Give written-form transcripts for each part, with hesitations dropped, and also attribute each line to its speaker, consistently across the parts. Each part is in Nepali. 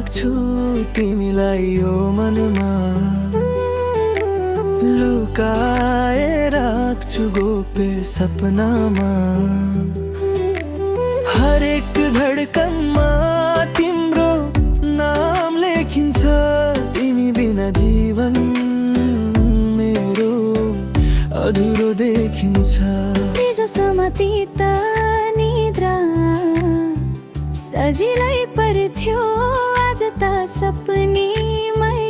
Speaker 1: राख्छु तिमीलाई यो मनमा, लुकाए राख्छु गोप्य सपनामा। हरेक धडकनमा तिम्रो नाम लेखिन्छ, तिमी बिना जीवन मेरो अधुरो देखिन्छ।
Speaker 2: हिजो समातित निद्रा सजिलै पर्थ्यो, आज त सपनीमै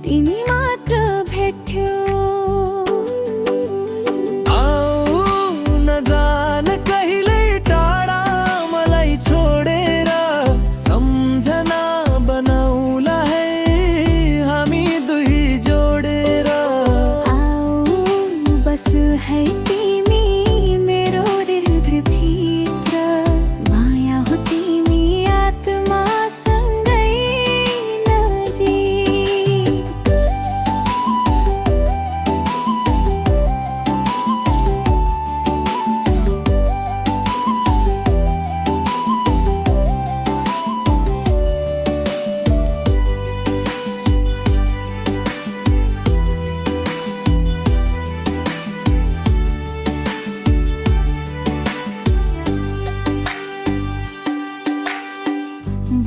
Speaker 2: तिमी मात्र भेट्थ्यो।
Speaker 1: आऊ न जान कहिल्यै टाढा मलाई छोडेर, सम्झना बनाउला है हामी दुई जोडेर।
Speaker 2: आऊ बस है तिमी मेरो हृदयभित्र, माया हो तिमी आत्मासँगै नजिक।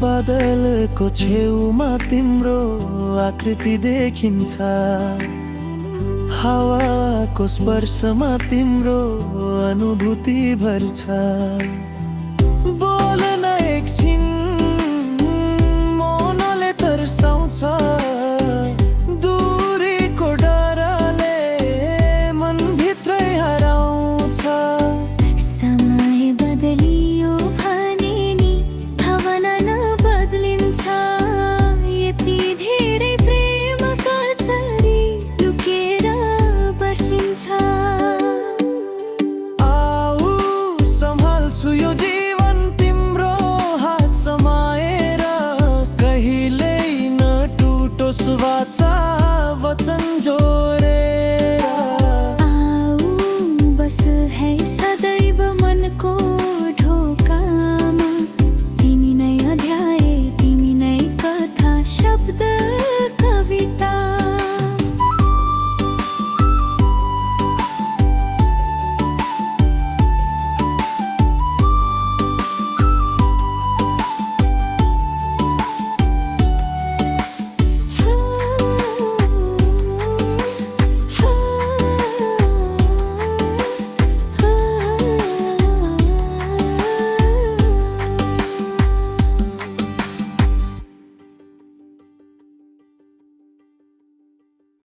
Speaker 1: बादलको छेउमा तिम्रो आकृति देखिन्छ, हावाको स्पर्शमा तिम्रो अनुभूति भर्छ। बोल्न एकछिन